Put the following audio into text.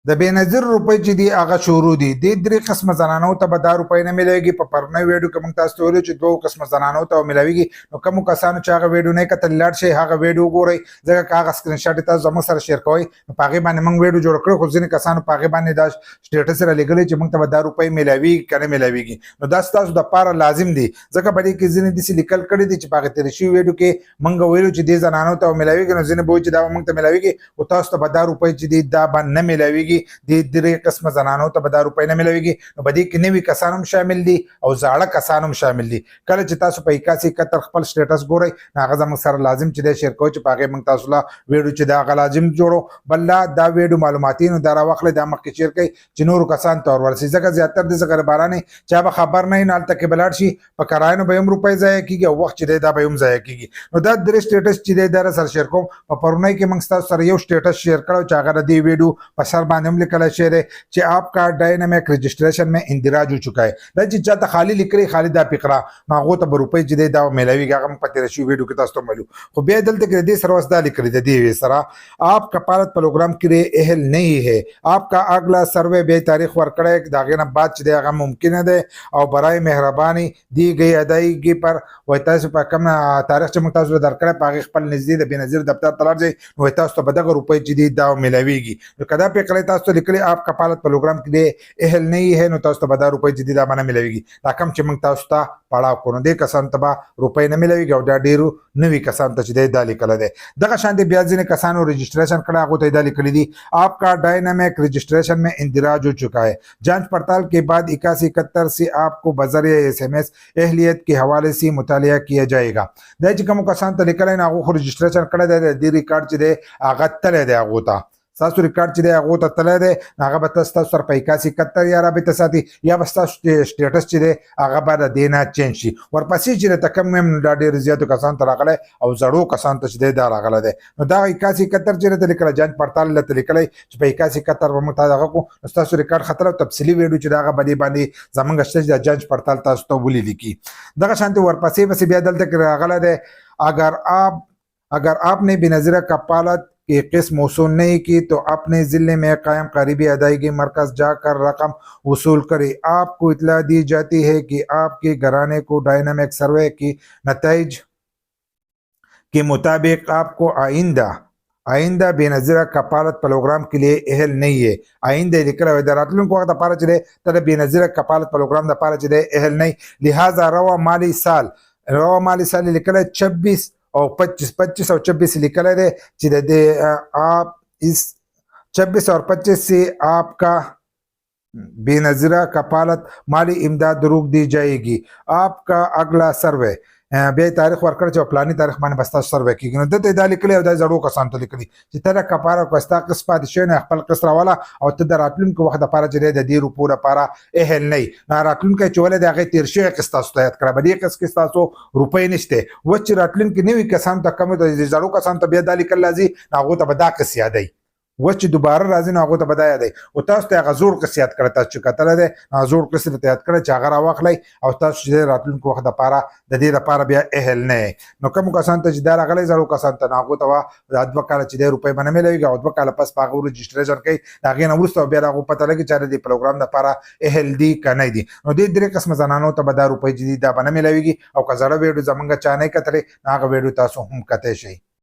د بېنظیر روپۍ چې دي هغه شروع دي د درې قسمه زنانو ته به دا روپۍ نه ملایږي په پرونی ویډیو کې موږ تاسو ته ویلو چې دوه قسمه زنانو ته ملاویږي نو کومو کسانو چې هغه ویډیو نه کتل لاړ شي هغه ویډیو وګورئ ځکه که هغه سکرین شاټ تاسو زموږ سره شیر کوئ نو په هغې باندې موږ ویډیو جوړ کړی خو ځینې کسانو په هغې باندې دا سټیټس رالیږلی چې موږ ته به دا روپۍ ملاویږي که نه ملاویږي نو دا ستاسو دپاره لازم دی ځکه په دې کې ځینې داسې لیکل کړي دي چې په هغې تېرې شوي ویډیو کې موږ ویلو چې دې زنانو ته ملاویږي نو ځینې به وایي چې دا به موږ ته ملاویږي خو تاسو ته به دا روپۍ چې دي دا به نه ملاویږي دې درې قسمه زنانو ته به دا روپۍ نه ملاویږي نو په دې کې نوي کسان هم شامل دي او زاړه کسان هم شامل دي کله چې تاسو په 81 خپل سټیټس ګورئ نو هغه زموږ سره لازم چې دی شیر کوئ چې په هغې موږ تاسو له ویډیو چې د هغه لازم جوړو بل دا ویډیو معلوماتي نو دا راواخلئ دا مخکې شیر کوئ چې نورو کسانو ته ورورسي ځکه زیاتر داسې غریبانان چا به خبر نه وي نو هلته کې به لاړ شي په کرایه نو به هم روپۍ ضایع کېږي او وخت چې دی دا به هم ضایع کېږي نو دا درې سټیټس چې دی دا سره شیر کوم په پرونی کې موږ ستاسو سره یو سټیټس شیر کړی چې هغه د دې ویډیو په سر باندې هم لیکلی شوی دی چې آپ کا ډاینامک رجسټریشن میں اندراج हो चुका है دا چې چاته خالی لیکلی خالی دا فقره نو هغو ته به روپۍ چې دی دا میلاویږي هغه هم په تېره شوي ویډیو کې تاسو ته معلوم خو بیا دلته کې د دې سره اوس دا لیکلي د دې سره آپ کفالت پروګرام کے لیے اہل نہیں ہے آپ کا اگلا سروے بے تاریخ ورکړی د هغې نه بعد چې دی هغه ممکنه دی او برای مهرباني دی گئی ادایګي پر وایي تاسو په کوم تاریخ چې موږ تاسو ته درکړی په هغې خپل نږدې د بېنظیر دفتر ته لاړ ځئ نو وایي تاسو ته به دغه روپۍ چې دي دا میلاویږي نو که دا فقره تاسو ته لیکلي آپ کفالت پروګرام کے لیے اهل نہیں ہے نو تاسو ته به دا روپۍ چې دي دا به نه میلاویږي دا کم چې موږ تاسو ته پړاو کړو نو دې کسانو ته به روپۍ نه میلاویږي او دا ډېرو نوي کسانو ته چې دی دا لیکلی دی دغه شان دی بیا ځینې کسانو رجسټریشن کړی هغو ته یې دا لیکلي دي آپ کا ډاینامک رجسٹریشن میں اندراج हो चुका है जांच पड़ताल के बाद 8171 से आपको बजरिया SMS اهلیت के हवाले से मुतालिया किया जाएगा دا چې کوم کسان ته لیکلی نه هغو خو رجسټریشن کړی دی د دې ریکارډ چې دی هغه تللی دی هغو ته ستاسو ریکارډ چې دی هغو ته تللی دی هغه به ستاسو سره په 8171 یا رابطه ساتي یا به ستاسو سټیټس چې دی هغه به د دې نه چینج شي ورپسې چې دی ته کم هم دا ډېر زیاتو کسانو ته راغلی او زړو کسانو ته چې دی دا راغلی دی نو دا 8171 چې دی لیکلی جانچ پړتال له ته لیکلی چې په 8171 به موږ ته دغه کړو نو ستاسو ریکارډ خطر او تفصیلي ویډیو چې د هغه به دې باندې زموږ شته چې د جانچ پړتال تاسو ته ولیکي دغه شانتې ورپسې پسې بیا دلته کې راغلی دی اگر آپ نے بېنظیره کفالت की किस्त मौसूल नहीं की तो अपने ज़िले में कायम करीबी अदायगी मरकज़ जाकर रकम वसूल करें आपको इतला दी जाती है कि आपके घराने को डायनामिक सर्वे की नतीज के मुताबिक आपको आइंदा बेनज़ीर कफालत प्रोग्राम के लिए अहल नहीं है आइंदा लिखा हुआ है रातलून को दपारा चले तब बेनज़ीर कफालत प्रोग्राम दपारा चले अहल नहीं लिहाजा रवा माली साल लिखा है 26 और 25 और 26 लिखा है कि आप इस 26 और 25 से आपका बेनज़ीर कफालत माली इमदाद रोक दी जाएगी आपका अगला सर्वे بیا تاریخ ورکړ چې پلاني تاریخ باندې بستا سروې کیږي نو دته دا لیکلی او دا زړو کسانو ته لیکلي چې ته د کفاره کوستا قسط پاتې شوی نه خپل قسط راواله او ته د راتلونکي وخت دپاره چې دی د دې روپو دپاره اهل نه یي نو راتلونکی چې ولې د هغې تېر شوی قسط تاسو ته یاد کړه په دې قسط کې ستاسو روپۍ نشته اوس چې راتلونکي نوي کسانو ته کم د زړو کسانو ته بیا دا لیکل راځي نو هغو ته به دا قسط یادوي اوس چې دوباره راځي نو هغو ته به دا یادوي او تاسو ته هغه زوړ قسط یاد کړه تاسو چې کتلی دی هغه زوړ قسط درته یاد کړی چې هغه راواخلئ او تاسو چې دی راتلونکي وخت دپاره د دې دپاره بیا اهل نه یې نو کومو کسانو ته چې دا راغلی زړو کسانو ته نو هغو ته به دا 2 کاله چې دی روپۍ به نه میلاویږي او 2 کاله پس په هغه رجسټریشن کوي د هغې نه وروسته بیا د هغو پته لګي چې د دې پروګرام دپاره اهل دي که نه دي نو دې 3 قسمه زنانو ته به دا روپۍ چې دي دا به نه میلاویږي او که زړه ویډیو زموږ چا نه یې کتلی نو هغه ویډیو تاسو هم کتی شئ